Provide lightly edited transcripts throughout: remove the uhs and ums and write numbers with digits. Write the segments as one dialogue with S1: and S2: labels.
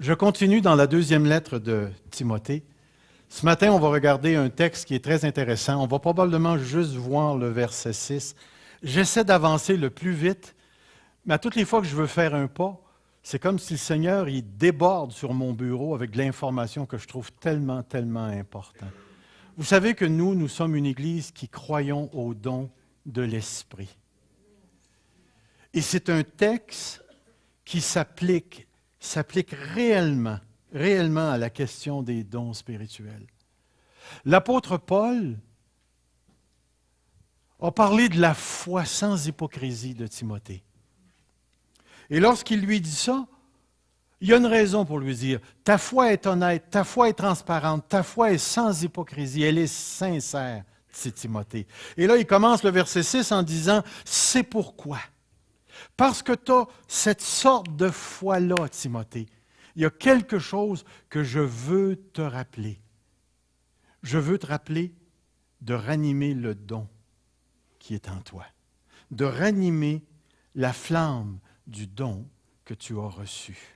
S1: Je continue dans la deuxième lettre de Timothée. Ce matin, on va regarder un texte qui est très intéressant. On va probablement juste voir le verset 6. J'essaie d'avancer le plus vite, mais à toutes les fois que je veux faire un pas, c'est comme si le Seigneur il déborde sur mon bureau avec de l'information que je trouve tellement, tellement importante. Vous savez que nous sommes une Église qui croyons au don de l'Esprit. Et c'est un texte qui s'applique réellement à la question des dons spirituels. L'apôtre Paul a parlé de la foi sans hypocrisie de Timothée. Et lorsqu'il lui dit ça, il y a une raison pour lui dire, ta foi est honnête, ta foi est transparente, ta foi est sans hypocrisie, elle est sincère, dit Timothée. Et là, il commence le verset 6 en disant, c'est pourquoi. Parce que tu as cette sorte de foi-là, Timothée, il y a quelque chose que je veux te rappeler. Je veux te rappeler de ranimer le don qui est en toi, de ranimer la flamme du don que tu as reçu.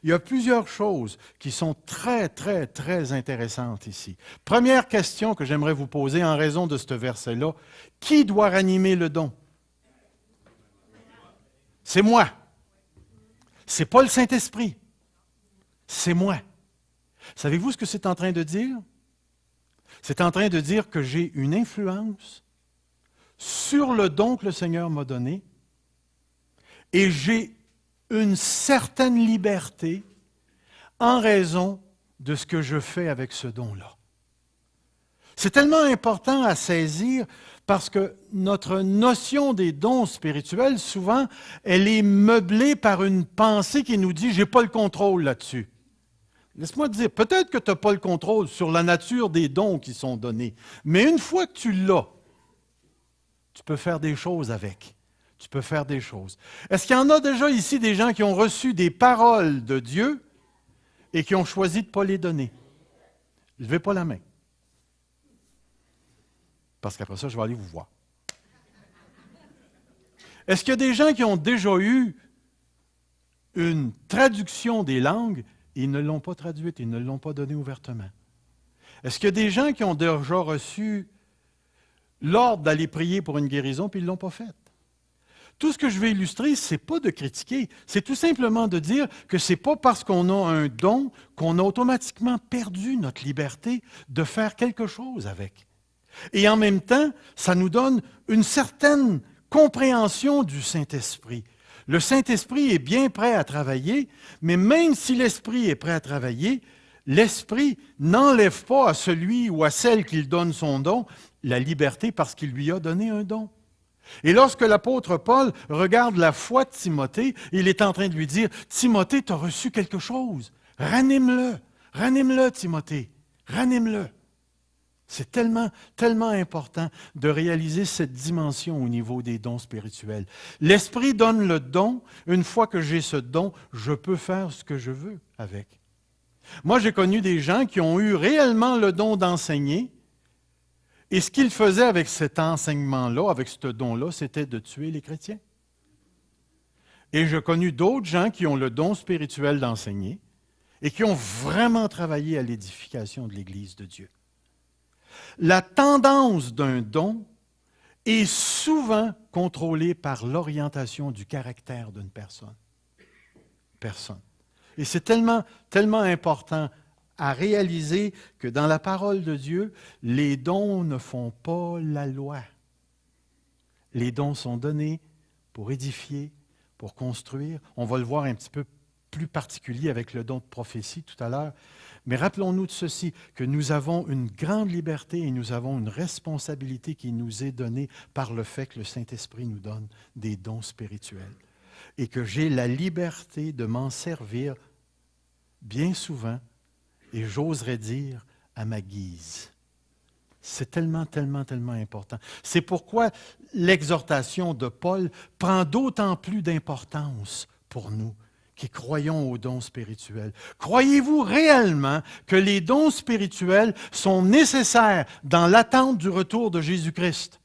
S1: Il y a plusieurs choses qui sont très, très, très intéressantes ici. Première question que j'aimerais vous poser en raison de ce verset-là, qui doit ranimer le don? C'est moi. Ce n'est pas le Saint-Esprit. C'est moi. Savez-vous ce que c'est en train de dire? C'est en train de dire que j'ai une influence sur le don que le Seigneur m'a donné et j'ai une certaine liberté en raison de ce que je fais avec ce don-là. C'est tellement important à saisir parce que notre notion des dons spirituels, souvent, elle est meublée par une pensée qui nous dit « j'ai pas le contrôle là-dessus ». Laisse-moi te dire, peut-être que tu n'as pas le contrôle sur la nature des dons qui sont donnés, mais une fois que tu l'as, tu peux faire des choses avec. Tu peux faire des choses. Est-ce qu'il y en a déjà ici des gens qui ont reçu des paroles de Dieu et qui ont choisi de ne pas les donner? Levez pas la main. Parce qu'après ça, je vais aller vous voir. Est-ce qu'il y a des gens qui ont déjà eu une traduction des langues et ils ne l'ont pas traduite, ils ne l'ont pas donnée ouvertement? Est-ce qu'il y a des gens qui ont déjà reçu l'ordre d'aller prier pour une guérison puis ils ne l'ont pas faite? Tout ce que je vais illustrer, ce n'est pas de critiquer, c'est tout simplement de dire que ce n'est pas parce qu'on a un don qu'on a automatiquement perdu notre liberté de faire quelque chose avec. Et en même temps, ça nous donne une certaine compréhension du Saint-Esprit. Le Saint-Esprit est bien prêt à travailler, mais même si l'Esprit est prêt à travailler, l'Esprit n'enlève pas à celui ou à celle qui donne son don la liberté parce qu'il lui a donné un don. Et lorsque l'apôtre Paul regarde la foi de Timothée, il est en train de lui dire, « Timothée, tu as reçu quelque chose. Ranime-le, Timothée. Ranime-le. » C'est tellement, tellement important de réaliser cette dimension au niveau des dons spirituels. L'Esprit donne le don. Une fois que j'ai ce don, je peux faire ce que je veux avec. Moi, j'ai connu des gens qui ont eu réellement le don d'enseigner. Et ce qu'ils faisaient avec cet enseignement-là, avec ce don-là, c'était de tuer les chrétiens. Et j'ai connu d'autres gens qui ont le don spirituel d'enseigner et qui ont vraiment travaillé à l'édification de l'Église de Dieu. La tendance d'un don est souvent contrôlée par l'orientation du caractère d'une personne. Et c'est tellement, tellement important à réaliser que dans la parole de Dieu, les dons ne font pas la loi. Les dons sont donnés pour édifier, pour construire. On va le voir un petit peu plus particulier avec le don de prophétie tout à l'heure. Mais rappelons-nous de ceci, que nous avons une grande liberté et nous avons une responsabilité qui nous est donnée par le fait que le Saint-Esprit nous donne des dons spirituels. Et que j'ai la liberté de m'en servir bien souvent, et j'oserais dire à ma guise. C'est tellement, tellement, tellement important. C'est pourquoi l'exhortation de Paul prend d'autant plus d'importance pour nous qui croyons aux dons spirituels. Croyez-vous réellement que les dons spirituels sont nécessaires dans l'attente du retour de Jésus-Christ?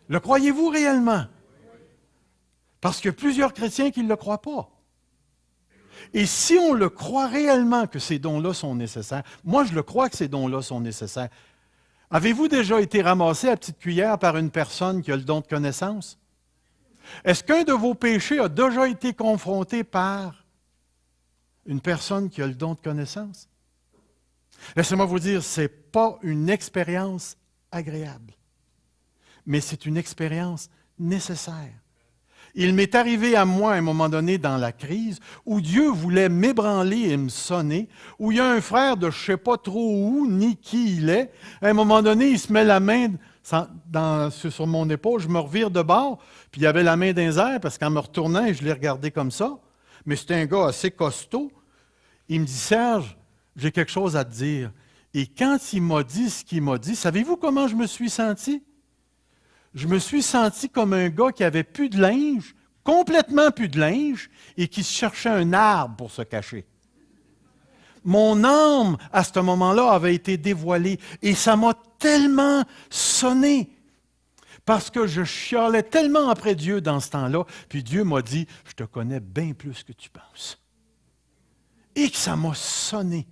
S1: Le croyez-vous réellement? Parce qu'il y a plusieurs chrétiens qui ne le croient pas. Et si on le croit réellement que ces dons-là sont nécessaires, moi je le crois que ces dons-là sont nécessaires. Avez-vous déjà été ramassé à petite cuillère par une personne qui a le don de connaissance? Est-ce qu'un de vos péchés a déjà été confronté par une personne qui a le don de connaissance? Laissez-moi vous dire, ce n'est pas une expérience agréable, mais c'est une expérience nécessaire. Il m'est arrivé à moi, à un moment donné, dans la crise, où Dieu voulait m'ébranler et me sonner, où il y a un frère de je ne sais pas trop où, ni qui il est. À un moment donné, il se met la main sur mon épaule, je me revire de bord, puis il y avait la main dans les airs, parce qu'en me retournant, je l'ai regardé comme ça. Mais c'était un gars assez costaud. Il me dit, Serge, j'ai quelque chose à te dire. Et quand il m'a dit ce qu'il m'a dit, savez-vous comment je me suis senti? Je me suis senti comme un gars qui avait plus de linge, complètement plus de linge, et qui cherchait un arbre pour se cacher. Mon âme, à ce moment-là, avait été dévoilée, et ça m'a tellement sonné, parce que je chialais tellement après Dieu dans ce temps-là, puis Dieu m'a dit, je te connais bien plus que tu penses. Et que ça m'a sonné.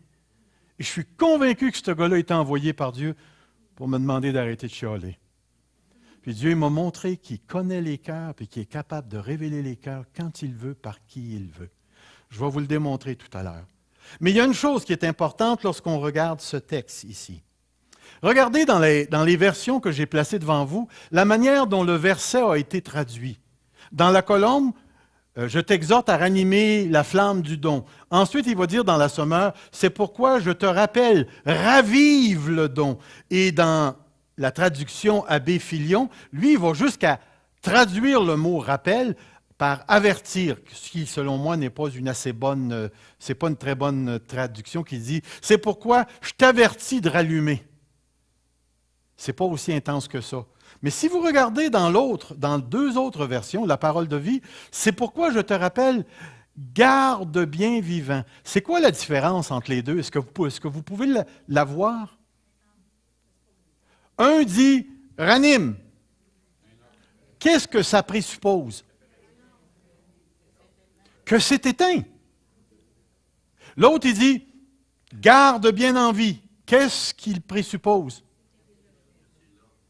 S1: Et je suis convaincu que ce gars-là était envoyé par Dieu pour me demander d'arrêter de chialer. Puis Dieu m'a montré qu'il connaît les cœurs et qu'il est capable de révéler les cœurs quand il veut, par qui il veut. Je vais vous le démontrer tout à l'heure. Mais il y a une chose qui est importante lorsqu'on regarde ce texte ici. Regardez dans les versions que j'ai placées devant vous, la manière dont le verset a été traduit. Dans la colonne, je t'exhorte à ranimer la flamme du don. Ensuite, il va dire dans la Sommeur, c'est pourquoi je te rappelle, ravive le don. Et dans la traduction Abbé Filion, lui, il va jusqu'à traduire le mot rappel par avertir, ce qui, selon moi, n'est pas une assez bonne, c'est pas une très bonne traduction qui dit, c'est pourquoi je t'avertis de rallumer. C'est pas aussi intense que ça. Mais si vous regardez dans deux autres versions, la parole de vie, c'est pourquoi je te rappelle, garde bien vivant. C'est quoi la différence entre les deux? Est-ce que vous pouvez la voir? Un dit ranime. Qu'est-ce que ça présuppose? Que c'est éteint. L'autre, il dit garde bien en vie. Qu'est-ce qu'il présuppose?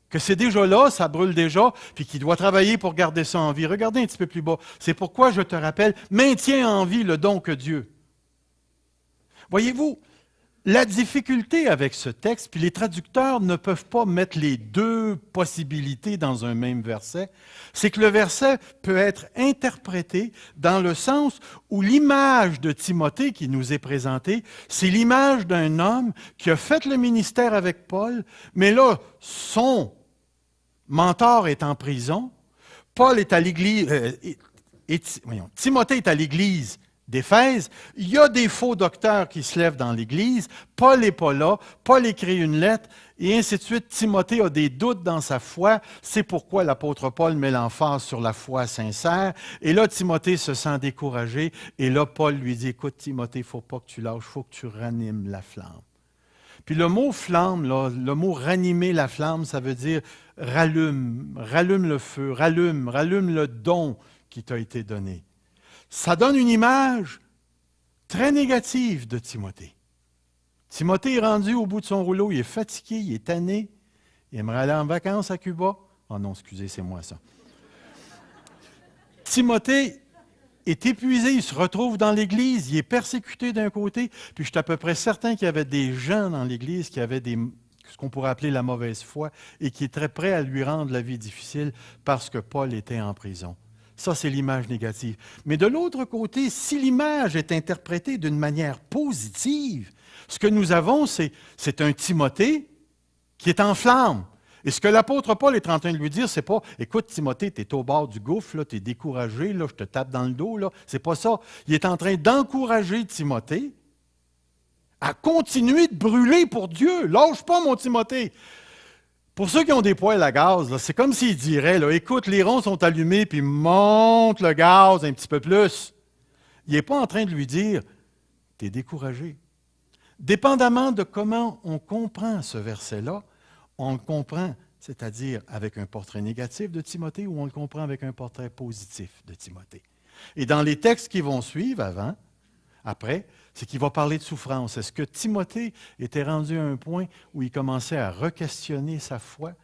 S1: Que c'est déjà là, ça brûle déjà, puis qu'il doit travailler pour garder ça en vie. Regardez un petit peu plus bas. C'est pourquoi je te rappelle, maintiens en vie le don que Dieu. Voyez-vous, la difficulté avec ce texte, puis les traducteurs ne peuvent pas mettre les deux possibilités dans un même verset, c'est que le verset peut être interprété dans le sens où l'image de Timothée qui nous est présentée, c'est l'image d'un homme qui a fait le ministère avec Paul, mais là, son mentor est en prison, Paul est à l'église, Timothée est à l'église d'Éphèse, il y a des faux docteurs qui se lèvent dans l'Église, Paul n'est pas là, Paul écrit une lettre, et ainsi de suite. Timothée a des doutes dans sa foi, c'est pourquoi l'apôtre Paul met l'emphase sur la foi sincère, et là, Timothée se sent découragé, et là, Paul lui dit, écoute Timothée, il ne faut pas que tu lâches, il faut que tu ranimes la flamme. Puis le mot flamme, là, le mot ranimer la flamme, ça veut dire rallume le feu, rallume le don qui t'a été donné. Ça donne une image très négative de Timothée. Timothée est rendu au bout de son rouleau, il est fatigué, il est tanné, il aimerait aller en vacances à Cuba. Oh non, excusez, c'est moi ça. Timothée est épuisé, il se retrouve dans l'Église, il est persécuté d'un côté, puis je suis à peu près certain qu'il y avait des gens dans l'Église qui avaient ce qu'on pourrait appeler la mauvaise foi et qui étaient prêts à lui rendre la vie difficile parce que Paul était en prison. Ça, c'est l'image négative. Mais de l'autre côté, si l'image est interprétée d'une manière positive, ce que nous avons, c'est un Timothée qui est en flamme. Et ce que l'apôtre Paul est en train de lui dire, c'est pas « Écoute, Timothée, tu es au bord du gouffre, tu es découragé, là, je te tape dans le dos. » C'est pas ça. Il est en train d'encourager Timothée à continuer de brûler pour Dieu. Lâche pas, mon Timothée. Pour ceux qui ont des poêles à gaz, là, c'est comme s'il dirait, là, écoute, les ronds sont allumés, puis monte le gaz un petit peu plus. Il n'est pas en train de lui dire, tu es découragé. Dépendamment de comment on comprend ce verset-là, on le comprend, c'est-à-dire avec un portrait négatif de Timothée, ou on le comprend avec un portrait positif de Timothée. Et dans les textes qui vont suivre après, c'est qu'il va parler de souffrance. Est-ce que Timothée était rendu à un point où il commençait à re-questionner sa foi,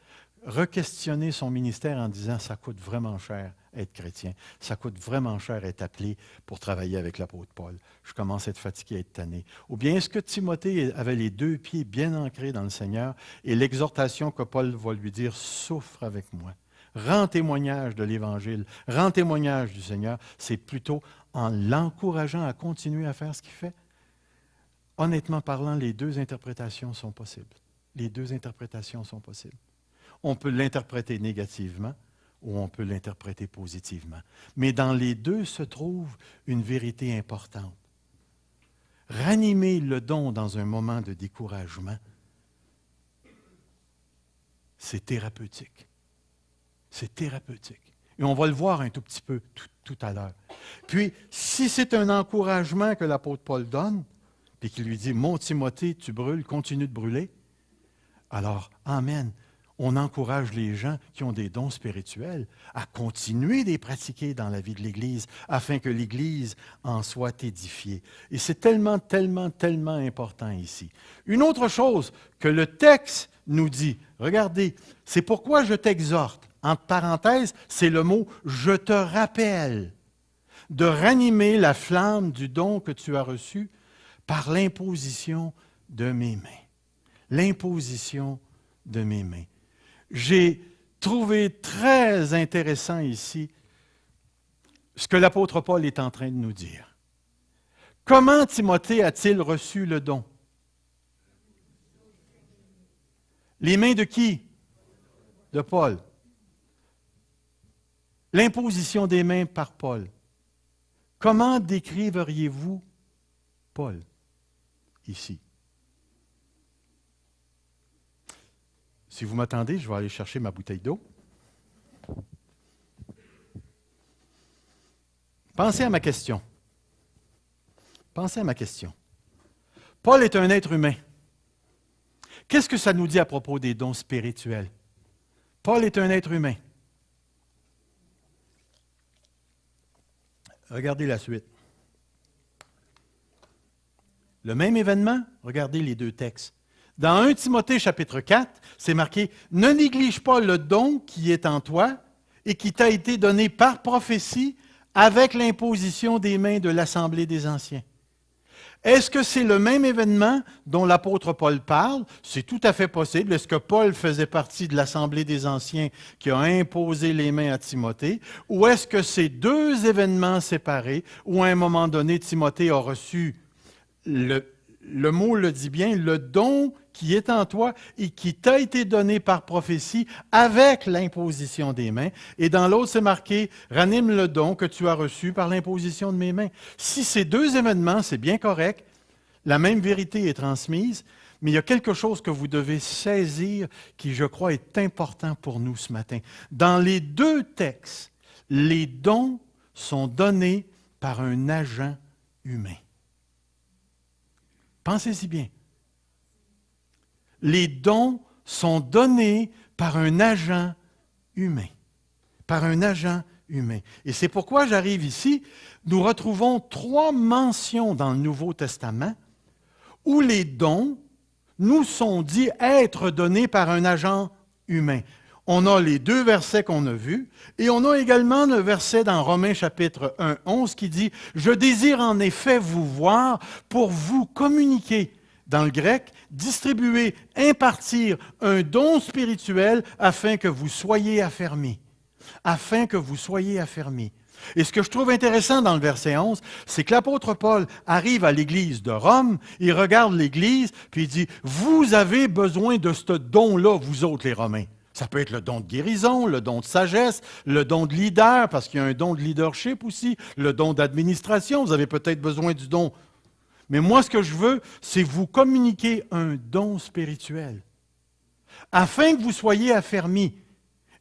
S1: re-questionner son ministère en disant « ça coûte vraiment cher être chrétien, ça coûte vraiment cher être appelé pour travailler avec l'apôtre Paul. Je commence à être fatigué, à être tanné. » Ou bien est-ce que Timothée avait les deux pieds bien ancrés dans le Seigneur et l'exhortation que Paul va lui dire « souffre avec moi ». Rends témoignage de l'Évangile, rends témoignage du Seigneur, c'est plutôt en l'encourageant à continuer à faire ce qu'il fait. Honnêtement parlant, les deux interprétations sont possibles. Les deux interprétations sont possibles. On peut l'interpréter négativement ou on peut l'interpréter positivement. Mais dans les deux se trouve une vérité importante. Ranimer le don dans un moment de découragement, c'est thérapeutique. C'est thérapeutique. Et on va le voir un tout petit peu tout à l'heure. Puis, si c'est un encouragement que l'apôtre Paul donne, puis qu'il lui dit « Mon Timothée, tu brûles, continue de brûler », alors, amen, on encourage les gens qui ont des dons spirituels à continuer de les pratiquer dans la vie de l'Église afin que l'Église en soit édifiée. Et c'est tellement, tellement, tellement important ici. Une autre chose que le texte nous dit, regardez, c'est pourquoi je t'exhorte. Entre parenthèses, c'est le mot « je te rappelle » de ranimer la flamme du don que tu as reçu par l'imposition de mes mains. L'imposition de mes mains. J'ai trouvé très intéressant ici ce que l'apôtre Paul est en train de nous dire. Comment Timothée a-t-il reçu le don? Les mains de qui? De Paul. L'imposition des mains par Paul. Comment décriveriez-vous Paul ici? Si vous m'attendez, je vais aller chercher ma bouteille d'eau. Pensez à ma question. Pensez à ma question. Paul est un être humain. Qu'est-ce que ça nous dit à propos des dons spirituels? Paul est un être humain. Regardez la suite. Le même événement, regardez les deux textes. Dans 1 Timothée chapitre 4, c'est marqué « Ne néglige pas le don qui est en toi et qui t'a été donné par prophétie avec l'imposition des mains de l'Assemblée des Anciens. » Est-ce que c'est le même événement dont l'apôtre Paul parle? C'est tout à fait possible. Est-ce que Paul faisait partie de l'Assemblée des Anciens qui a imposé les mains à Timothée? Ou est-ce que c'est deux événements séparés où à un moment donné, Timothée a reçu, le mot le dit bien, le don qui est en toi et qui t'a été donné par prophétie avec l'imposition des mains. Et dans l'autre, c'est marqué « Ranime le don que tu as reçu par l'imposition de mes mains ». Si ces deux événements, c'est bien correct, la même vérité est transmise, mais il y a quelque chose que vous devez saisir qui, je crois, est important pour nous ce matin. Dans les deux textes, les dons sont donnés par un agent humain. Pensez-y bien. Les dons sont donnés par un agent humain. Par un agent humain. Et c'est pourquoi j'arrive ici. Nous retrouvons 3 mentions dans le Nouveau Testament où les dons nous sont dits être donnés par un agent humain. On a les 2 versets qu'on a vus et on a également le verset dans Romains chapitre 1, 11 qui dit « Je désire en effet vous voir pour vous communiquer ». Dans le grec, distribuer, impartir un don spirituel afin que vous soyez affermis. Afin que vous soyez affermis. Et ce que je trouve intéressant dans le verset 11, c'est que l'apôtre Paul arrive à l'église de Rome, il regarde l'église, puis il dit « Vous avez besoin de ce don-là, vous autres les Romains. » Ça peut être le don de guérison, le don de sagesse, le don de leader, parce qu'il y a un don de leadership aussi, le don d'administration, vous avez peut-être besoin du don. Mais moi, ce que je veux, c'est vous communiquer un don spirituel, afin que vous soyez affermis.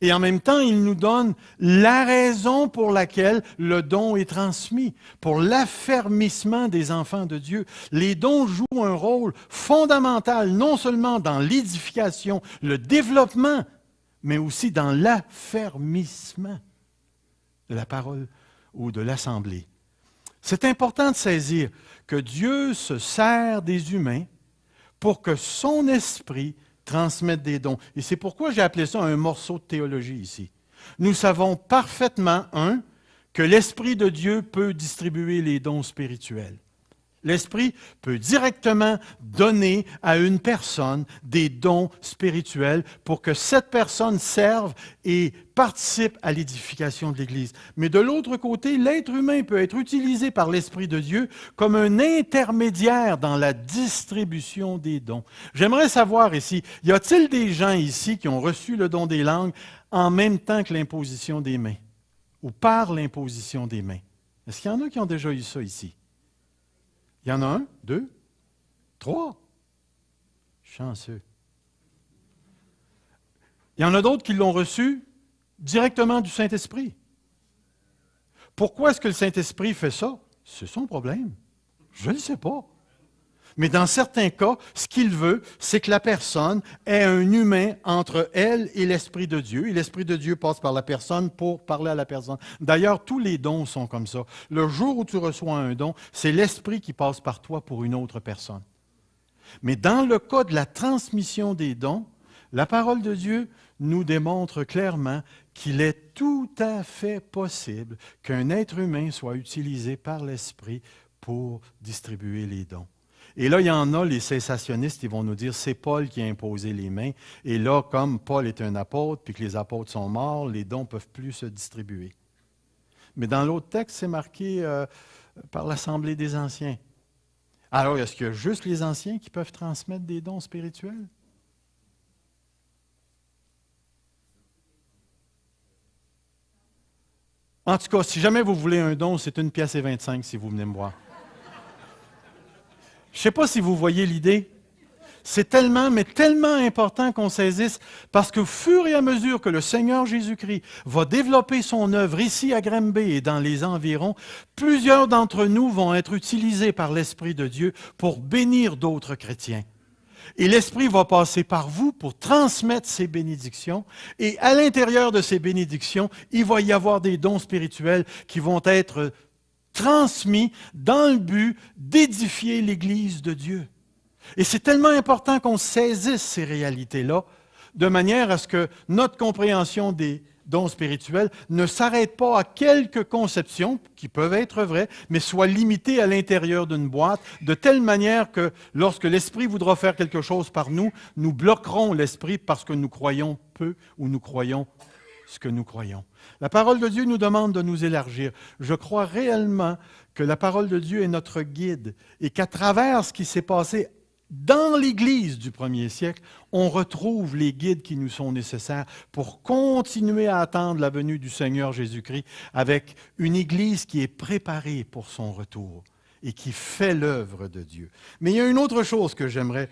S1: Et en même temps, il nous donne la raison pour laquelle le don est transmis, pour l'affermissement des enfants de Dieu. Les dons jouent un rôle fondamental, non seulement dans l'édification, le développement, mais aussi dans l'affermissement de la parole ou de l'assemblée. C'est important de saisir que Dieu se sert des humains pour que son esprit transmette des dons. Et c'est pourquoi j'ai appelé ça un morceau de théologie ici. Nous savons parfaitement, que l'Esprit de Dieu peut distribuer les dons spirituels. L'Esprit peut directement donner à une personne des dons spirituels pour que cette personne serve et participe à l'édification de l'Église. Mais de l'autre côté, l'être humain peut être utilisé par l'Esprit de Dieu comme un intermédiaire dans la distribution des dons. J'aimerais savoir ici, y a-t-il des gens ici qui ont reçu le don des langues en même temps que l'imposition des mains ou par l'imposition des mains? Est-ce qu'il y en a qui ont déjà eu ça ici? Il y en a 1, 2, 3. Chanceux. Il y en a d'autres qui l'ont reçu directement du Saint-Esprit. Pourquoi est-ce que le Saint-Esprit fait ça? C'est son problème. Je ne le sais pas. Mais dans certains cas, ce qu'il veut, c'est que la personne ait un humain entre elle et l'Esprit de Dieu. Et l'Esprit de Dieu passe par la personne pour parler à la personne. D'ailleurs, tous les dons sont comme ça. Le jour où tu reçois un don, c'est l'Esprit qui passe par toi pour une autre personne. Mais dans le cas de la transmission des dons, la parole de Dieu nous démontre clairement qu'il est tout à fait possible qu'un être humain soit utilisé par l'Esprit pour distribuer les dons. Et là, il y en a, les cessationnistes, ils vont nous dire, c'est Paul qui a imposé les mains. Et là, comme Paul est un apôtre, puis que les apôtres sont morts, les dons ne peuvent plus se distribuer. Mais dans l'autre texte, c'est marqué par l'Assemblée des anciens. Alors, est-ce qu'il y a juste les anciens qui peuvent transmettre des dons spirituels? En tout cas, si jamais vous voulez un don, c'est 1,25 $ si vous venez me voir. Je ne sais pas si vous voyez l'idée. C'est tellement, mais tellement important qu'on saisisse, parce qu'au fur et à mesure que le Seigneur Jésus-Christ va développer son œuvre ici à Granby et dans les environs, plusieurs d'entre nous vont être utilisés par l'Esprit de Dieu pour bénir d'autres chrétiens. Et l'Esprit va passer par vous pour transmettre ces bénédictions. Et à l'intérieur de ces bénédictions, il va y avoir des dons spirituels qui vont être transmis dans le but d'édifier l'Église de Dieu. Et c'est tellement important qu'on saisisse ces réalités-là, de manière à ce que notre compréhension des dons spirituels ne s'arrête pas à quelques conceptions qui peuvent être vraies, mais soit limitée à l'intérieur d'une boîte, de telle manière que lorsque l'Esprit voudra faire quelque chose par nous, nous bloquerons l'Esprit parce que nous croyons peu ou nous croyons ce que nous croyons. La parole de Dieu nous demande de nous élargir. Je crois réellement que la parole de Dieu est notre guide et qu'à travers ce qui s'est passé dans l'Église du premier siècle, on retrouve les guides qui nous sont nécessaires pour continuer à attendre la venue du Seigneur Jésus-Christ avec une Église qui est préparée pour son retour et qui fait l'œuvre de Dieu. Mais il y a une autre chose que j'aimerais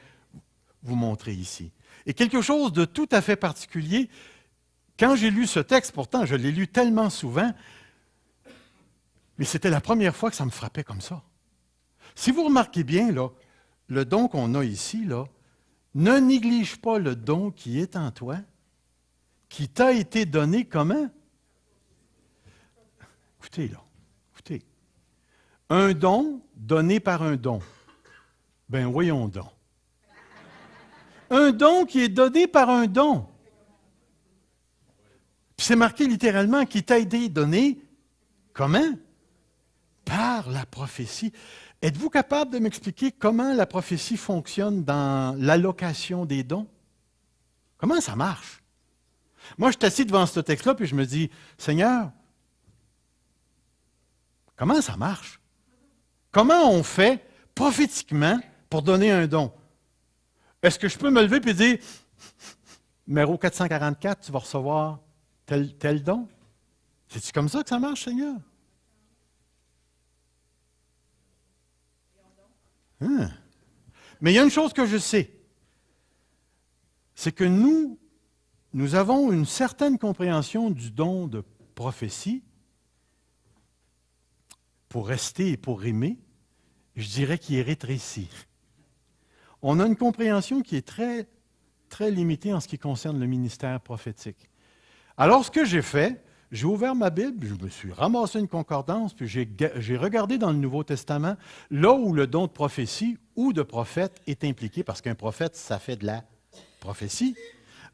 S1: vous montrer ici. Et quelque chose de tout à fait particulier. Quand j'ai lu ce texte, pourtant, je l'ai lu tellement souvent, mais c'était la première fois que ça me frappait comme ça. Si vous remarquez bien, là, le don qu'on a ici, là, ne néglige pas le don qui est en toi, qui t'a été donné comment? Écoutez, là, écoutez. Un don donné par un don. Ben voyons donc. Un don qui est donné par un don. Puis c'est marqué littéralement qui t'a été donné comment? Par la prophétie. Êtes-vous capable de m'expliquer comment la prophétie fonctionne dans l'allocation des dons? Comment ça marche? Moi, je suis assis devant ce texte-là, puis je me dis, Seigneur, comment ça marche? Comment on fait prophétiquement pour donner un don? Est-ce que je peux me lever et dire, numéro 444, tu vas recevoir tel don? C'est-tu comme ça que ça marche, Seigneur? Mais il y a une chose que je sais, c'est que nous avons une certaine compréhension du don de prophétie. Pour rester et pour rimer, je dirais qu'il est rétréci. On a une compréhension qui est très limitée en ce qui concerne le ministère prophétique. Alors, ce que j'ai fait, j'ai ouvert ma Bible, je me suis ramassé une concordance, puis j'ai regardé dans le Nouveau Testament là où le don de prophétie ou de prophète est impliqué, parce qu'un prophète, ça fait de la prophétie.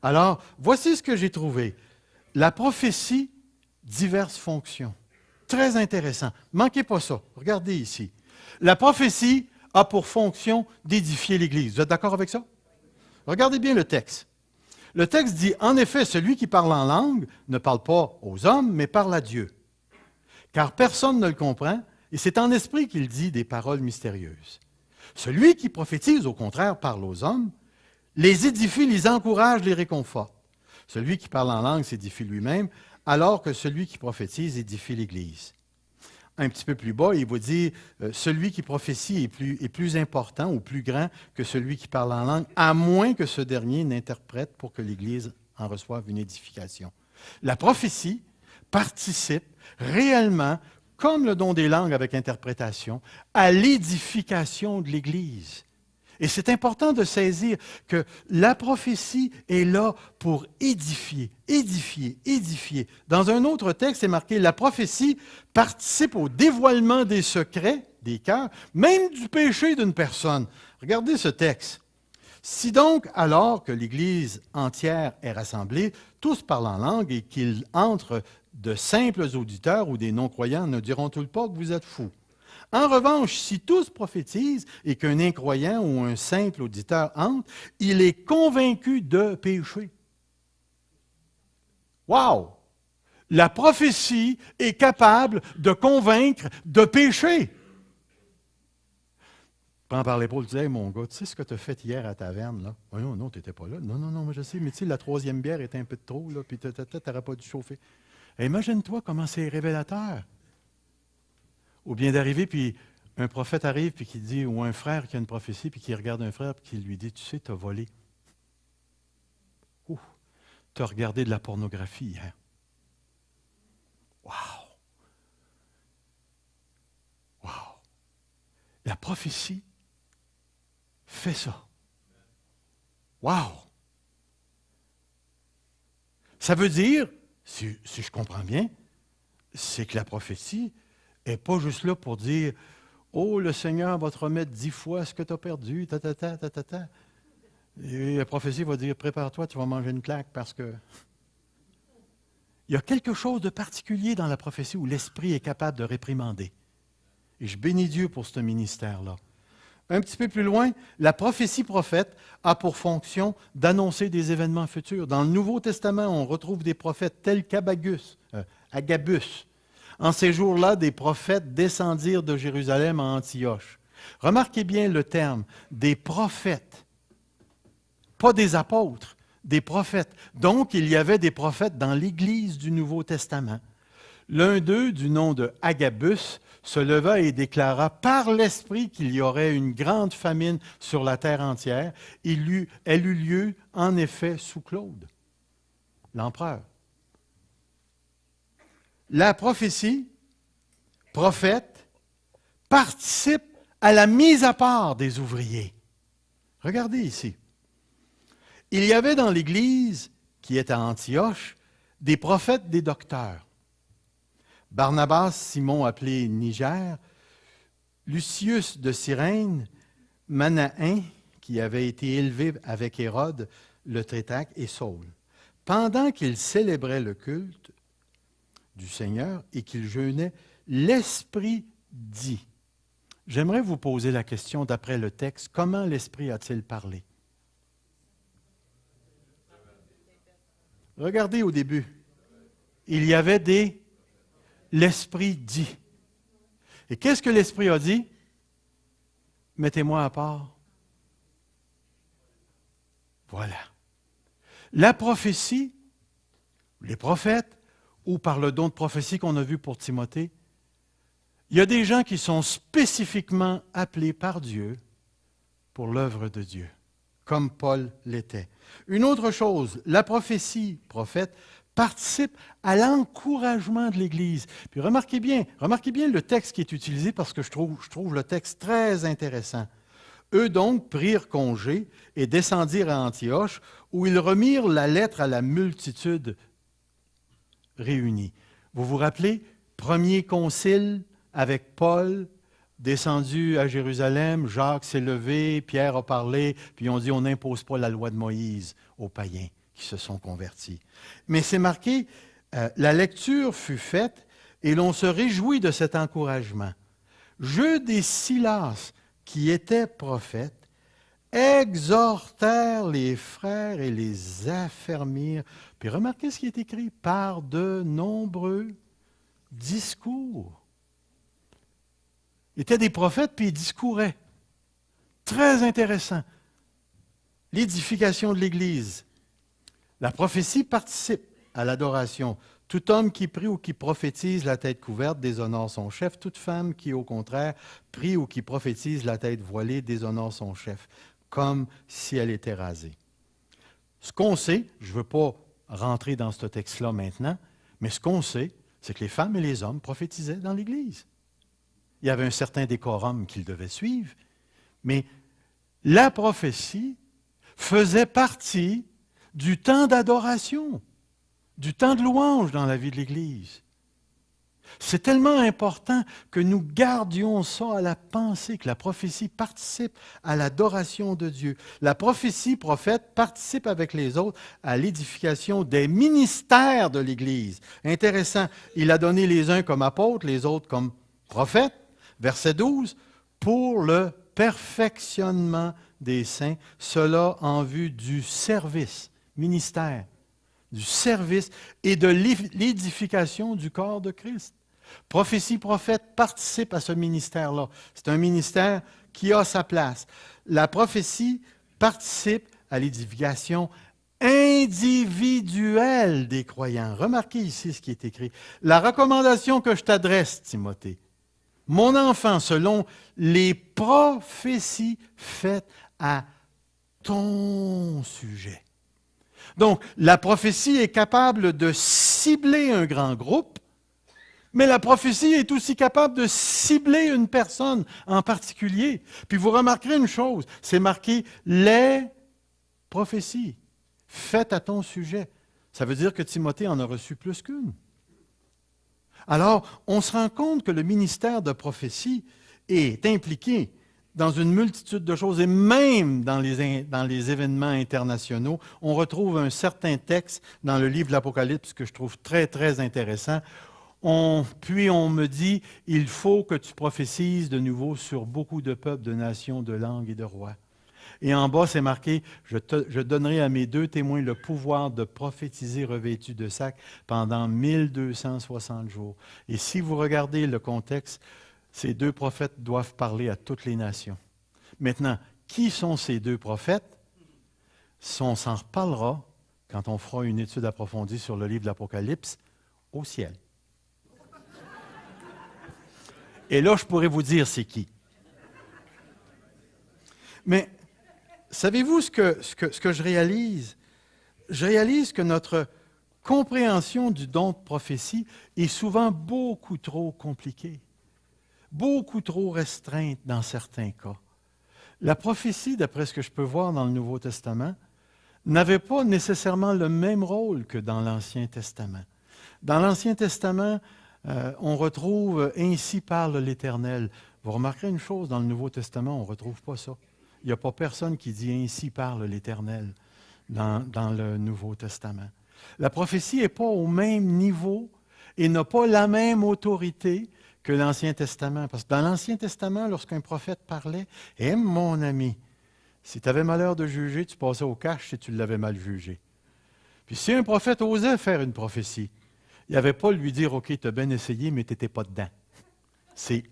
S1: Alors, voici ce que j'ai trouvé. La prophétie, diverses fonctions. Très intéressant. Manquez pas ça. Regardez ici. La prophétie a pour fonction d'édifier l'Église. Vous êtes d'accord avec ça? Regardez bien le texte. Le texte dit, en effet, celui qui parle en langue ne parle pas aux hommes, mais parle à Dieu. Car personne ne le comprend, et c'est en esprit qu'il dit des paroles mystérieuses. Celui qui prophétise, au contraire, parle aux hommes, les édifie, les encourage, les réconforte. Celui qui parle en langue s'édifie lui-même, alors que celui qui prophétise édifie l'Église. Un petit peu plus bas, il vous dit, celui qui prophétie est plus important ou plus grand que celui qui parle en langue, à moins que ce dernier n'interprète pour que l'Église en reçoive une édification. La prophétie participe réellement, comme le don des langues avec interprétation, à l'édification de l'Église. Et c'est important de saisir que la prophétie est là pour édifier, édifier, édifier. Dans un autre texte, c'est marqué, la prophétie participe au dévoilement des secrets des cœurs, même du péché d'une personne. Regardez ce texte. Si donc, alors que l'Église entière est rassemblée, tous parlent en langue et qu'il entre de simples auditeurs ou des non-croyants ne diront-ils pas que vous êtes fous? En revanche, si tous prophétisent et qu'un incroyant ou un simple auditeur entre, il est convaincu de péché. Wow! La prophétie est capable de convaincre de péché. Prends par l'épaule, tu dis, hey, mon gars, tu sais ce que tu as fait hier à la taverne, là? Oh, non, tu n'étais pas là. Non, moi je sais, mais tu sais, la troisième bière était un peu de trop, là, puis tu n'aurais pas dû chauffer. Imagine-toi comment c'est révélateur. Ou bien d'arriver, puis un prophète arrive, puis qui dit, ou un frère qui a une prophétie, puis qui regarde un frère, puis qui lui dit, tu sais, tu as volé. Tu as regardé de la pornographie hier. Wow! Wow! La prophétie fait ça. Wow! Ça veut dire, si je comprends bien, c'est que la prophétie n'est pas juste là pour dire « Oh, le Seigneur va te remettre 10 fois ce que tu as perdu, ta. » Et la prophétie va dire « Prépare-toi, tu vas manger une claque parce que... » Il y a quelque chose de particulier dans la prophétie où l'Esprit est capable de réprimander. Et je bénis Dieu pour ce ministère-là. Un petit peu plus loin, la prophétie prophète a pour fonction d'annoncer des événements futurs. Dans le Nouveau Testament, on retrouve des prophètes tels qu'Agabus. En ces jours-là, des prophètes descendirent de Jérusalem à Antioche. Remarquez bien le terme, des prophètes, pas des apôtres, des prophètes. Donc, il y avait des prophètes dans l'Église du Nouveau Testament. L'un d'eux, du nom de Agabus, se leva et déclara par l'Esprit qu'il y aurait une grande famine sur la terre entière. Elle eut lieu, en effet, sous Claude, l'empereur. La prophétie, prophète, participe à la mise à part des ouvriers. Regardez ici. Il y avait dans l'Église, qui est à Antioche, des prophètes, des docteurs. Barnabas, Simon appelé Niger, Lucius de Cyrène, Manahen, qui avait été élevé avec Hérode le Trétaque, et Saul. Pendant qu'ils célébraient le culte du Seigneur et qu'ils jeûnaient, l'Esprit dit. J'aimerais vous poser la question d'après le texte, comment l'Esprit a-t-il parlé? Regardez au début. Il y avait des... L'Esprit dit. Et qu'est-ce que l'Esprit a dit? Mettez-moi à part. Voilà. La prophétie, les prophètes, ou par le don de prophétie qu'on a vu pour Timothée, il y a des gens qui sont spécifiquement appelés par Dieu pour l'œuvre de Dieu, comme Paul l'était. Une autre chose, la prophétie, prophète, participe à l'encouragement de l'Église. Puis remarquez bien le texte qui est utilisé parce que je trouve le texte très intéressant. Eux donc prirent congé et descendirent à Antioche, où ils remirent la lettre à la multitude réunie. Vous vous rappelez, premier concile avec Paul, descendu à Jérusalem, Jacques s'est levé, Pierre a parlé, puis on dit on n'impose pas la loi de Moïse aux païens qui se sont convertis. Mais c'est marqué, la lecture fut faite et l'on se réjouit de cet encouragement. Jude et Silas, qui étaient prophètes, exhortèrent les frères et les affermirent. Puis remarquez ce qui est écrit, par de nombreux discours. Ils étaient des prophètes, puis ils discouraient. Très intéressant. L'édification de l'Église. La prophétie participe à l'adoration. Tout homme qui prie ou qui prophétise la tête couverte déshonore son chef. Toute femme qui, au contraire, prie ou qui prophétise la tête voilée déshonore son chef, comme si elle était rasée. Ce qu'on sait, je ne veux pas rentrer dans ce texte-là maintenant, mais ce qu'on sait, c'est que les femmes et les hommes prophétisaient dans l'Église. Il y avait un certain décorum qu'ils devaient suivre, mais la prophétie faisait partie du temps d'adoration, du temps de louange dans la vie de l'Église. C'est tellement important que nous gardions ça à la pensée, que la prophétie participe à l'adoration de Dieu. La prophétie, prophète, participe avec les autres à l'édification des ministères de l'Église. Intéressant, il a donné les uns comme apôtres, les autres comme prophètes. Verset 12, pour le perfectionnement des saints, cela en vue du service, ministère, du service et de l'édification du corps de Christ. Prophétie, prophète participe à ce ministère-là. C'est un ministère qui a sa place. La prophétie participe à l'édification individuelle des croyants. Remarquez ici ce qui est écrit. La recommandation que je t'adresse, Timothée, mon enfant, selon les prophéties faites à ton sujet. Donc, la prophétie est capable de cibler un grand groupe, mais la prophétie est aussi capable de cibler une personne en particulier. Puis vous remarquerez une chose, c'est marqué « les prophéties faites à ton sujet ». Ça veut dire que Timothée en a reçu plus qu'une. Alors, on se rend compte que le ministère de prophétie est impliqué dans une multitude de choses, et même dans les événements internationaux. On retrouve un certain texte dans le livre de l'Apocalypse que je trouve très, très intéressant. Puis on me dit, il faut que tu prophétises de nouveau sur beaucoup de peuples, de nations, de langues et de rois. Et en bas, c'est marqué, je donnerai à mes 2 témoins le pouvoir de prophétiser revêtus de sac pendant 1260 jours. Et si vous regardez le contexte, ces 2 prophètes doivent parler à toutes les nations. Maintenant, qui sont ces 2 prophètes? On s'en reparlera quand on fera une étude approfondie sur le livre de l'Apocalypse au ciel. Et là, je pourrais vous dire c'est qui. Mais savez-vous ce que je réalise? Je réalise que notre compréhension du don de prophétie est souvent beaucoup trop compliquée, beaucoup trop restreinte dans certains cas. La prophétie, d'après ce que je peux voir dans le Nouveau Testament, n'avait pas nécessairement le même rôle que dans l'Ancien Testament. Dans l'Ancien Testament, on retrouve « Ainsi parle l'Éternel ». Vous remarquerez une chose, dans le Nouveau Testament, on ne retrouve pas ça. Il n'y a pas personne qui dit « Ainsi parle l'Éternel » dans le Nouveau Testament. La prophétie n'est pas au même niveau et n'a pas la même autorité que l'Ancien Testament. Parce que dans l'Ancien Testament, lorsqu'un prophète parlait, « mon ami, si tu avais malheur de juger, tu passais au cash si tu l'avais mal jugé. » Puis si un prophète osait faire une prophétie, il n'y avait pas à lui dire « OK, tu as bien essayé, mais tu n'étais pas dedans. » C'est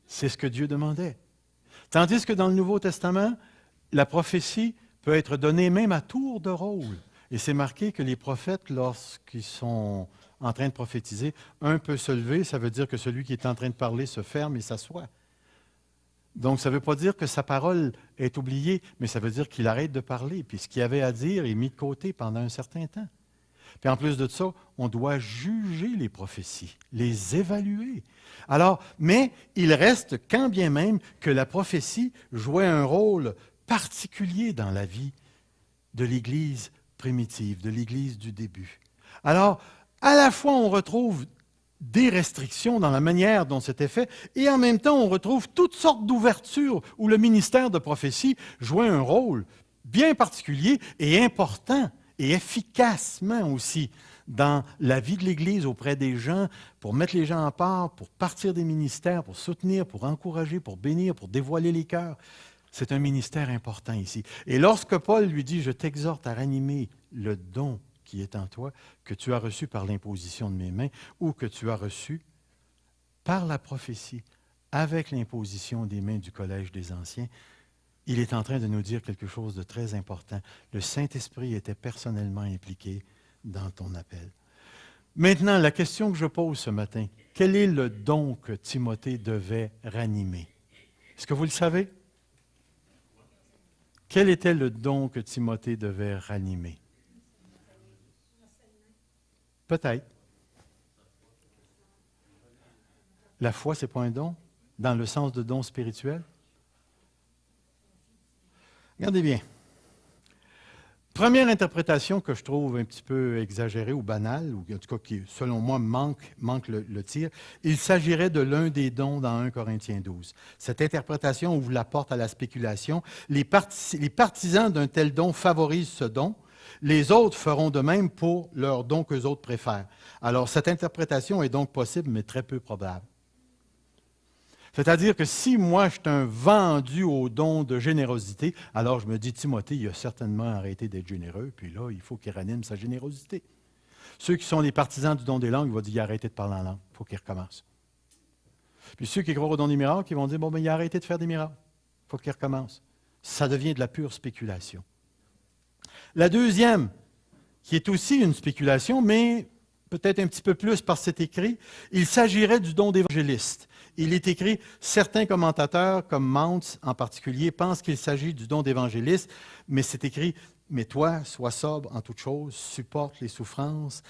S1: ce que Dieu demandait. Tandis que dans le Nouveau Testament, la prophétie peut être donnée même à tour de rôle. Et c'est marqué que les prophètes, lorsqu'ils sont en train de prophétiser, un peut se lever, ça veut dire que celui qui est en train de parler se ferme et s'assoit. Donc, ça ne veut pas dire que sa parole est oubliée, mais ça veut dire qu'il arrête de parler, puis ce qu'il avait à dire est mis de côté pendant un certain temps. Puis en plus de ça, on doit juger les prophéties, les évaluer. Alors, mais il reste quand bien même que la prophétie jouait un rôle particulier dans la vie de l'Église primitive, de l'Église du début. Alors, à la fois on retrouve des restrictions dans la manière dont c'était fait, et en même temps on retrouve toutes sortes d'ouvertures où le ministère de prophétie jouait un rôle bien particulier et important et efficacement aussi dans la vie de l'Église auprès des gens, pour mettre les gens en part, pour partir des ministères, pour soutenir, pour encourager, pour bénir, pour dévoiler les cœurs. C'est un ministère important ici. Et lorsque Paul lui dit « Je t'exhorte à ranimer le don qui est en toi, que tu as reçu par l'imposition de mes mains, ou que tu as reçu par la prophétie, avec l'imposition des mains du collège des anciens », il est en train de nous dire quelque chose de très important. Le Saint-Esprit était personnellement impliqué dans ton appel. Maintenant, la question que je pose ce matin, quel est le don que Timothée devait ranimer? Est-ce que vous le savez? Quel était le don que Timothée devait ranimer? Peut-être. La foi, ce n'est pas un don, dans le sens de don spirituel? Regardez bien. Première interprétation que je trouve un petit peu exagérée ou banale, ou en tout cas qui, selon moi, manque le tir, il s'agirait de l'un des dons dans 1 Corinthiens 12. Cette interprétation ouvre la porte à la spéculation. Les partisans d'un tel don favorisent ce don. Les autres feront de même pour leur don qu'eux autres préfèrent. Alors, cette interprétation est donc possible, mais très peu probable. C'est-à-dire que si moi, je suis un vendu au don de générosité, alors je me dis, Timothée, il a certainement arrêté d'être généreux, puis là, il faut qu'il ranime sa générosité. Ceux qui sont les partisans du don des langues, ils vont dire, il a arrêté de parler en langue, il faut qu'il recommence. Puis ceux qui croient au don des miracles, ils vont dire, bon, ben, il a arrêté de faire des miracles, il faut qu'il recommence. Ça devient de la pure spéculation. La deuxième, qui est aussi une spéculation, mais peut-être un petit peu plus par cet écrit, il s'agirait du don d'évangéliste. Il est écrit, certains commentateurs, comme Mounce en particulier, pensent qu'il s'agit du don d'évangéliste, mais c'est écrit, mais toi, sois sobre en toutes choses, supporte les souffrances,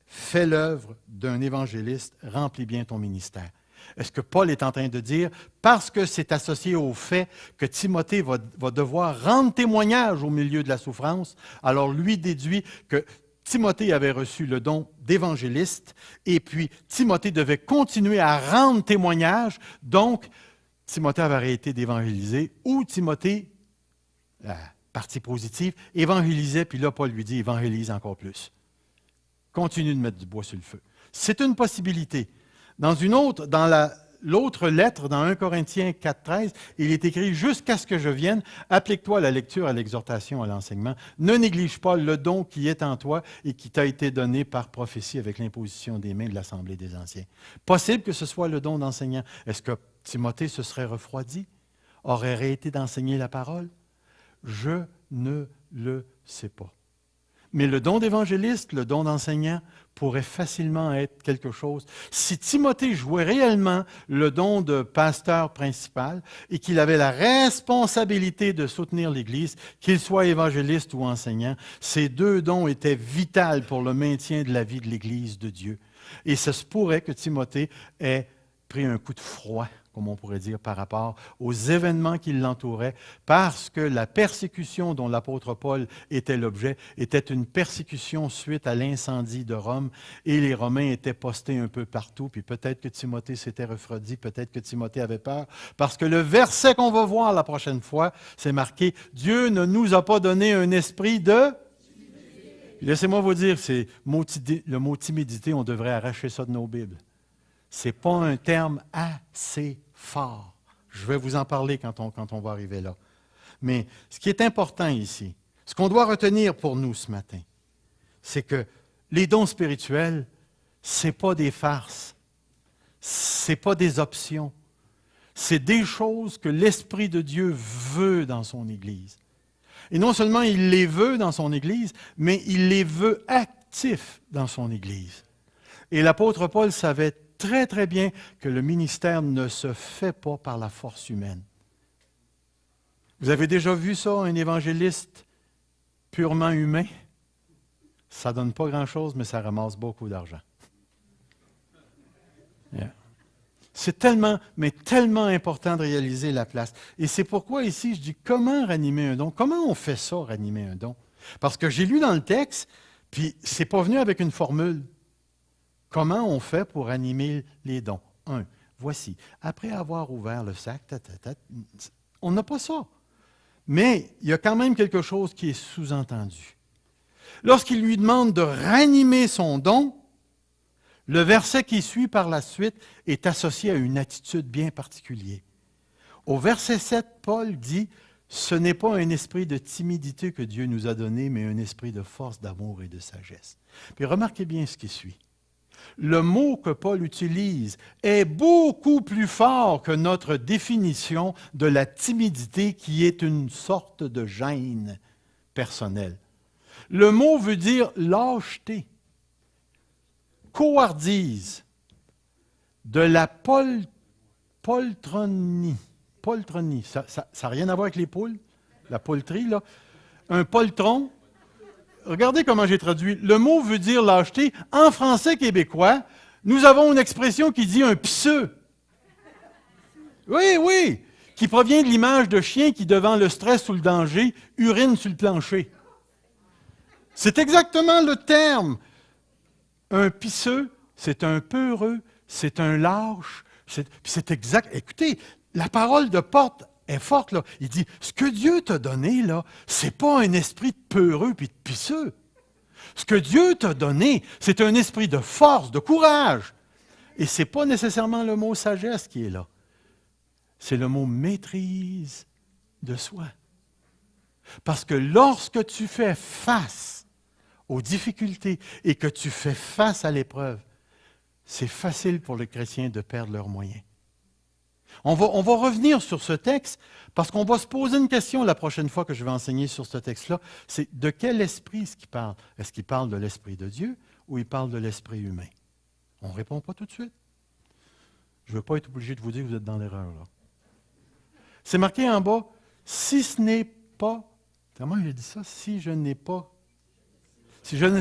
S1: fais l'œuvre d'un évangéliste, remplis bien ton ministère. Est-ce que Paul est en train de dire, parce que c'est associé au fait que Timothée va devoir rendre témoignage au milieu de la souffrance, alors lui déduit que Timothée avait reçu le don d'évangéliste et puis Timothée devait continuer à rendre témoignage, donc Timothée avait arrêté d'évangéliser ou Timothée, la partie positive, évangélisait, puis là Paul lui dit évangélise encore plus. Continue de mettre du bois sur le feu. C'est une possibilité. Dans l'autre lettre, dans 1 Corinthiens 4,13, il est écrit « Jusqu'à ce que je vienne, applique-toi à la lecture, à l'exhortation, à l'enseignement. Ne néglige pas le don qui est en toi et qui t'a été donné par prophétie avec l'imposition des mains de l'Assemblée des anciens. » Possible que ce soit le don d'enseignant. Est-ce que Timothée se serait refroidi? Aurait arrêté d'enseigner la parole? Je ne le sais pas. Mais le don d'évangéliste, le don d'enseignant, pourrait facilement être quelque chose. Si Timothée jouait réellement le don de pasteur principal et qu'il avait la responsabilité de soutenir l'Église, qu'il soit évangéliste ou enseignant, ces deux dons étaient vitaux pour le maintien de la vie de l'Église de Dieu. Et ça se pourrait que Timothée ait pris un coup de froid, comme on pourrait dire, par rapport aux événements qui l'entouraient, parce que la persécution dont l'apôtre Paul était l'objet était une persécution suite à l'incendie de Rome, et les Romains étaient postés un peu partout, puis peut-être que Timothée s'était refroidi, peut-être que Timothée avait peur, parce que le verset qu'on va voir la prochaine fois, c'est marqué « Dieu ne nous a pas donné un esprit de... » Laissez-moi vous dire, le mot timidité, on devrait arracher ça de nos Bibles. Ce n'est pas un terme assez fort. Je vais vous en parler quand on va arriver là. Mais ce qui est important ici, ce qu'on doit retenir pour nous ce matin, c'est que les dons spirituels, ce n'est pas des farces, ce n'est pas des options, c'est des choses que l'Esprit de Dieu veut dans son Église. Et non seulement il les veut dans son Église, mais il les veut actifs dans son Église. Et l'apôtre Paul savait très, très bien que le ministère ne se fait pas par la force humaine. Vous avez déjà vu ça, un évangéliste purement humain? Ça ne donne pas grand-chose, mais ça ramasse beaucoup d'argent. Yeah. C'est tellement important de réaliser la place. Et c'est pourquoi ici, je dis, comment ranimer un don? Comment on fait ça, ranimer un don? Parce que j'ai lu dans le texte, puis c'est pas venu avec une formule. Comment on fait pour animer les dons? Voici. Après avoir ouvert le sac, on n'a pas ça. Mais il y a quand même quelque chose qui est sous-entendu. Lorsqu'il lui demande de ranimer son don, le verset qui suit par la suite est associé à une attitude bien particulière. Au verset 7, Paul dit « Ce n'est pas un esprit de timidité que Dieu nous a donné, mais un esprit de force, d'amour et de sagesse. » Puis remarquez bien ce qui suit. Le mot que Paul utilise est beaucoup plus fort que notre définition de la timidité qui est une sorte de gêne personnelle. Le mot veut dire lâcheté, couardise, de la poltronie. Poltronie, ça n'a rien à voir avec les poules, la poultrie, là. Un poltron. Regardez comment j'ai traduit. Le mot veut dire lâcheté. En français québécois, nous avons une expression qui dit un pisseux. Oui, oui, qui provient de l'image de chien qui, devant le stress ou le danger, urine sur le plancher. C'est exactement le terme. Un pisseux, c'est un peureux, c'est un lâche. C'est exact. Écoutez, la parole de Paul est forte, là. Il dit, ce que Dieu t'a donné, là, c'est pas un esprit de peureux puis de pisseux. Ce que Dieu t'a donné, c'est un esprit de force, de courage. Et ce n'est pas nécessairement le mot sagesse qui est là. C'est le mot maîtrise de soi. Parce que lorsque tu fais face aux difficultés et que tu fais face à l'épreuve, c'est facile pour les chrétiens de perdre leurs moyens. On va revenir sur ce texte parce qu'on va se poser une question la prochaine fois que je vais enseigner sur ce texte-là. C'est de quel esprit est-ce qu'il parle? Est-ce qu'il parle de l'esprit de Dieu ou il parle de l'esprit humain? On ne répond pas tout de suite. Je ne veux pas être obligé de vous dire que vous êtes dans l'erreur, là. C'est marqué en bas, si ce n'est pas, comment il a dit ça? Si je ne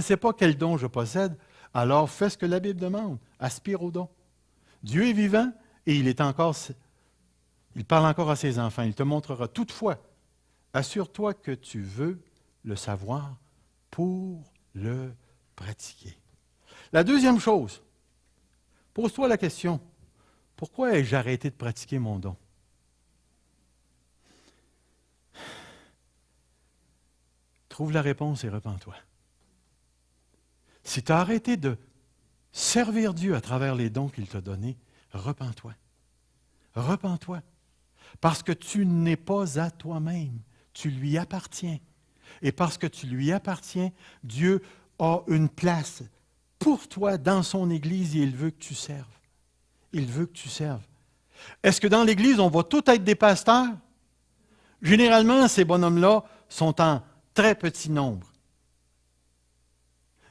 S1: sais pas quel don je possède, alors fais ce que la Bible demande, aspire au don. Dieu est vivant et il parle encore à ses enfants. Il te montrera toutefois, assure-toi que tu veux le savoir pour le pratiquer. La deuxième chose, pose-toi la question, pourquoi ai-je arrêté de pratiquer mon don? Trouve la réponse et repens-toi. Si tu as arrêté de servir Dieu à travers les dons qu'il t'a donnés, repens-toi. Repens-toi. Parce que tu n'es pas à toi-même. Tu lui appartiens. Et parce que tu lui appartiens, Dieu a une place pour toi dans son Église et il veut que tu serves. Il veut que tu serves. Est-ce que dans l'Église, on va tous être des pasteurs? Généralement, ces bonhommes-là sont en très petit nombre.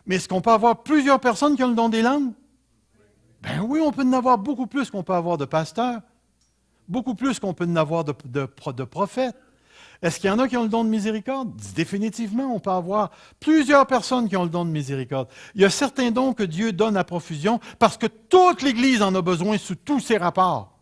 S1: Mais est-ce qu'on peut avoir plusieurs personnes qui ont le don des langues? Ben oui, on peut en avoir beaucoup plus qu'on peut avoir de pasteurs, beaucoup plus qu'on peut en avoir de prophètes. Est-ce qu'il y en a qui ont le don de miséricorde? Définitivement, on peut avoir plusieurs personnes qui ont le don de miséricorde. Il y a certains dons que Dieu donne à profusion parce que toute l'Église en a besoin sous tous ses rapports.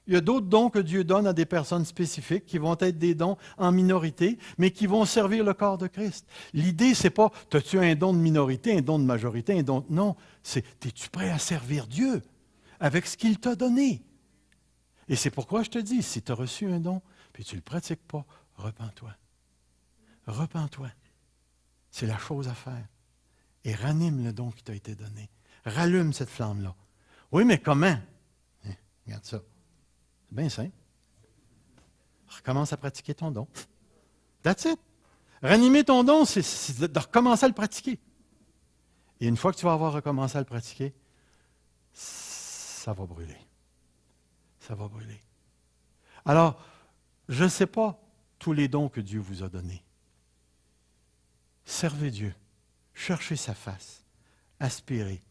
S1: Il y a d'autres dons que Dieu donne à des personnes spécifiques qui vont être des dons en minorité, mais qui vont servir le corps de Christ. L'idée, c'est pas, as-tu un don de minorité, un don de majorité, un don... Non, c'est, es-tu prêt à servir Dieu avec ce qu'il t'a donné? Et c'est pourquoi je te dis, si tu as reçu un don, puis tu ne le pratiques pas, repens-toi. Repens-toi. C'est la chose à faire. Et ranime le don qui t'a été donné. Rallume cette flamme-là. Oui, mais comment? Regarde ça. C'est bien simple. Recommence à pratiquer ton don. That's it. Ranimer ton don, c'est de recommencer à le pratiquer. Et une fois que tu vas avoir recommencé à le pratiquer, ça va brûler. Ça va brûler. Alors, je ne sais pas tous les dons que Dieu vous a donnés. Servez Dieu. Cherchez sa face. Aspirez.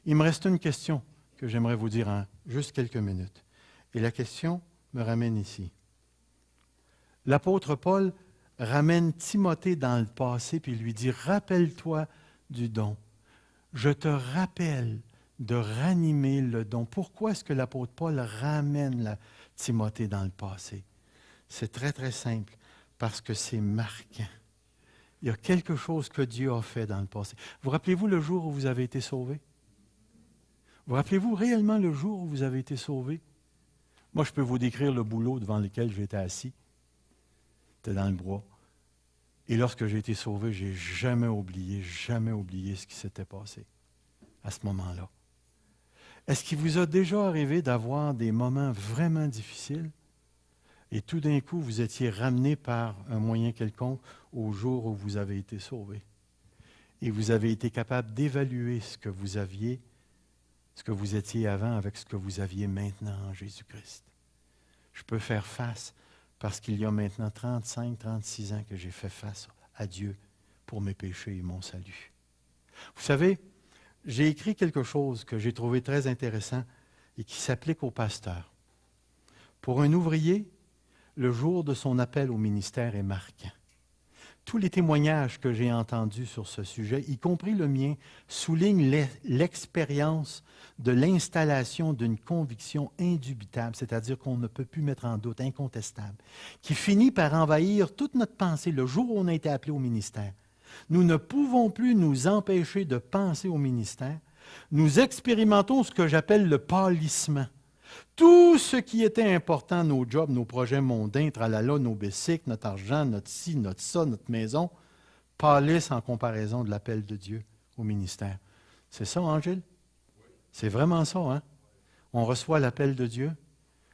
S1: Il me reste une question que j'aimerais vous dire en juste quelques minutes. Et la question me ramène ici. L'apôtre Paul ramène Timothée dans le passé puis lui dit, rappelle-toi du don. Je te rappelle de ranimer le don. Pourquoi est-ce que l'apôtre Paul ramène Timothée dans le passé? C'est très, très simple, parce que c'est marquant. Il y a quelque chose que Dieu a fait dans le passé. Vous rappelez-vous le jour où vous avez été sauvés? Vous rappelez-vous réellement le jour où vous avez été sauvé? Moi, je peux vous décrire le boulot devant lequel j'étais assis. C'était dans le bois. Et lorsque j'ai été sauvé, je n'ai jamais oublié ce qui s'était passé à ce moment-là. Est-ce qu'il vous a déjà arrivé d'avoir des moments vraiment difficiles et tout d'un coup, vous étiez ramené par un moyen quelconque au jour où vous avez été sauvé? Et vous avez été capable d'évaluer ce que vous aviez, ce que vous étiez avant avec ce que vous aviez maintenant en Jésus-Christ. Je peux faire face parce qu'il y a maintenant 35, 36 ans que j'ai fait face à Dieu pour mes péchés et mon salut. Vous savez, j'ai écrit quelque chose que j'ai trouvé très intéressant et qui s'applique au pasteur. Pour un ouvrier, le jour de son appel au ministère est marquant. Tous les témoignages que j'ai entendus sur ce sujet, y compris le mien, soulignent l'expérience de l'installation d'une conviction indubitable, c'est-à-dire qu'on ne peut plus mettre en doute, incontestable, qui finit par envahir toute notre pensée le jour où on a été appelé au ministère. Nous ne pouvons plus nous empêcher de penser au ministère. Nous expérimentons ce que j'appelle le pâlissement. Tout ce qui était important, nos jobs, nos projets mondains, tralala, nos bicycles, notre argent, notre ci, notre ça, notre maison, pâlissent en comparaison de l'appel de Dieu au ministère. C'est ça, Angèle? C'est vraiment ça, hein? On reçoit l'appel de Dieu,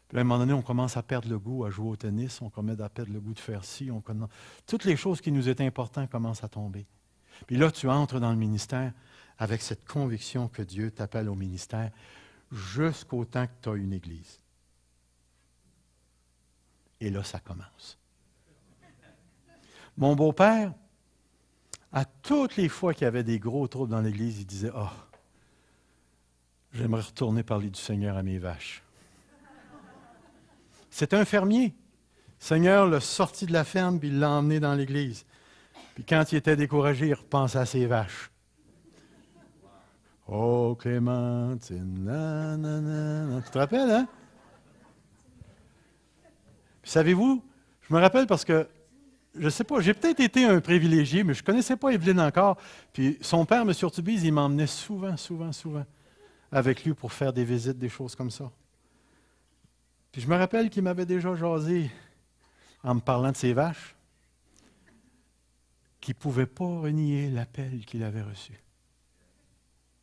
S1: puis à un moment donné, on commence à perdre le goût à jouer au tennis, on commence à perdre le goût de faire ci, toutes les choses qui nous étaient importantes commencent à tomber. Puis là, tu entres dans le ministère avec cette conviction que Dieu t'appelle au ministère, jusqu'au temps que tu as une église. Et là, ça commence. Mon beau-père, à toutes les fois qu'il y avait des gros troubles dans l'église, il disait « Ah, j'aimerais retourner parler du Seigneur à mes vaches. » C'est un fermier. Le Seigneur l'a sorti de la ferme, puis il l'a emmené dans l'église. Puis quand il était découragé, il repensait à ses vaches. Oh, Clémentine, nanana. Tu te rappelles, hein? Puis savez-vous, je me rappelle parce que, je ne sais pas, j'ai peut-être été un privilégié, mais je ne connaissais pas Evelyne encore. Puis son père, M. Urtubise, il m'emmenait souvent avec lui pour faire des visites, des choses comme ça. Puis je me rappelle qu'il m'avait déjà jasé en me parlant de ses vaches, qu'il ne pouvait pas renier l'appel qu'il avait reçu.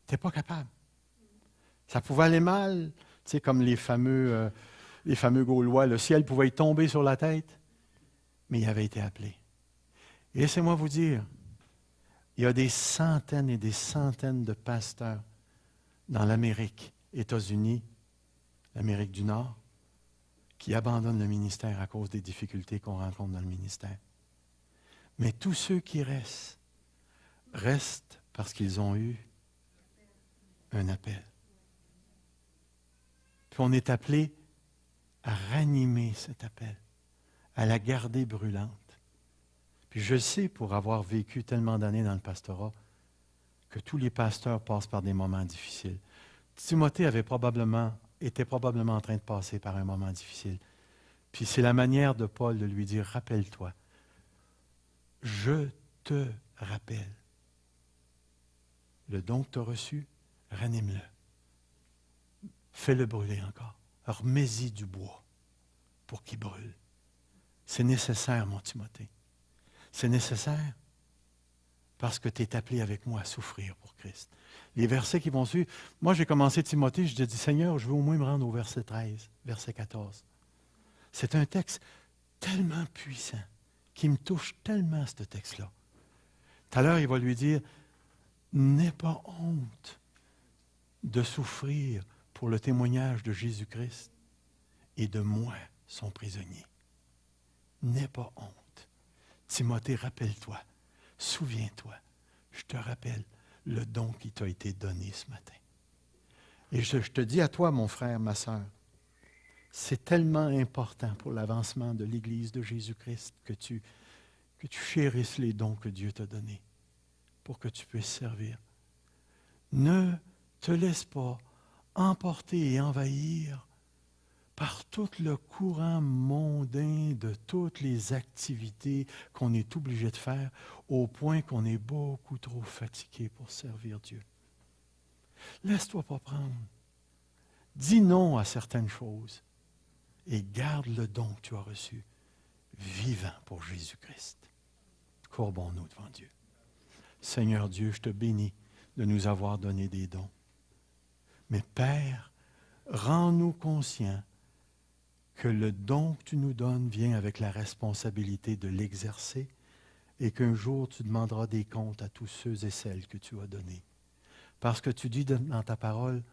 S1: Il n'était pas capable. Ça pouvait aller mal, tu sais, comme les fameux Gaulois, le ciel pouvait y tomber sur la tête, mais il avait été appelé. Et laissez-moi vous dire, il y a des centaines et des centaines de pasteurs dans l'Amérique, États-Unis, l'Amérique du Nord, qui abandonnent le ministère à cause des difficultés qu'on rencontre dans le ministère. Mais tous ceux qui restent parce qu'ils ont eu un appel. Puis on est appelé à ranimer cet appel, à la garder brûlante. Puis je sais, pour avoir vécu tellement d'années dans le pastorat, que tous les pasteurs passent par des moments difficiles. Timothée était probablement en train de passer par un moment difficile. Puis c'est la manière de Paul de lui dire, rappelle-toi, je te rappelle. Le don que tu as reçu, ranime-le. Fais-le brûler encore. Remets-y du bois pour qu'il brûle. C'est nécessaire, mon Timothée. C'est nécessaire parce que tu es appelé avec moi à souffrir pour Christ. Les versets qui vont suivre, moi j'ai commencé Timothée, je dis, Seigneur, je veux au moins me rendre au verset 13, verset 14. C'est un texte tellement puissant, qui me touche tellement, ce texte-là. Tout à l'heure, il va lui dire, n'aie pas honte de souffrir pour le témoignage de Jésus-Christ et de moi, son prisonnier. N'aie pas honte. Timothée, rappelle-toi, souviens-toi, je te rappelle le don qui t'a été donné ce matin. Et je te dis à toi, mon frère, ma sœur, c'est tellement important pour l'avancement de l'Église de Jésus-Christ que tu chérisses les dons que Dieu t'a donnés pour que tu puisses servir. Ne te laisse pas emporter et envahir par tout le courant mondain de toutes les activités qu'on est obligé de faire au point qu'on est beaucoup trop fatigué pour servir Dieu. Laisse-toi pas prendre Dis non à certaines choses et garde le don que tu as reçu, vivant pour Jésus-Christ. Courbons-nous devant Dieu. Seigneur Dieu, je te bénis de nous avoir donné des dons. Mais Père, rends-nous conscients que le don que tu nous donnes vient avec la responsabilité de l'exercer et qu'un jour tu demanderas des comptes à tous ceux et celles que tu as donnés. Parce que tu dis dans ta parole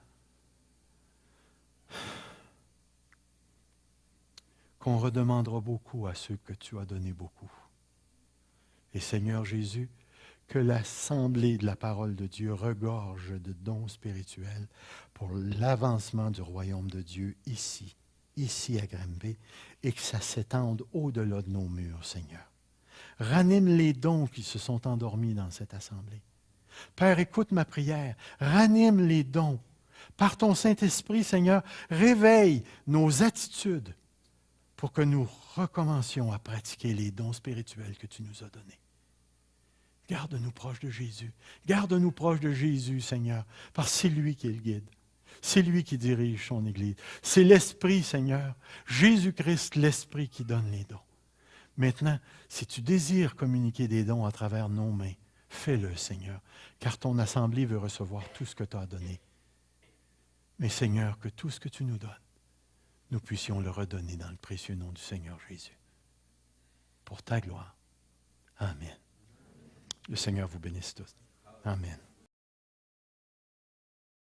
S1: qu'on redemandera beaucoup à ceux que tu as donnés beaucoup. Et Seigneur Jésus, que l'assemblée de la parole de Dieu regorge de dons spirituels pour l'avancement du royaume de Dieu ici à Granby, et que ça s'étende au-delà de nos murs, Seigneur. Ranime les dons qui se sont endormis dans cette assemblée. Père, écoute ma prière. Ranime les dons. Par ton Saint-Esprit, Seigneur, réveille nos attitudes pour que nous recommencions à pratiquer les dons spirituels que tu nous as donnés. Garde-nous proches de Jésus. Garde-nous proches de Jésus, Seigneur, parce que c'est lui qui est le guide. C'est lui qui dirige son Église. C'est l'Esprit, Seigneur. Jésus-Christ, l'Esprit qui donne les dons. Maintenant, si tu désires communiquer des dons à travers nos mains, fais-le, Seigneur, car ton assemblée veut recevoir tout ce que tu as donné. Mais Seigneur, que tout ce que tu nous donnes, nous puissions le redonner dans le précieux nom du Seigneur Jésus. Pour ta gloire. Amen. Le Seigneur vous bénisse tous. Amen.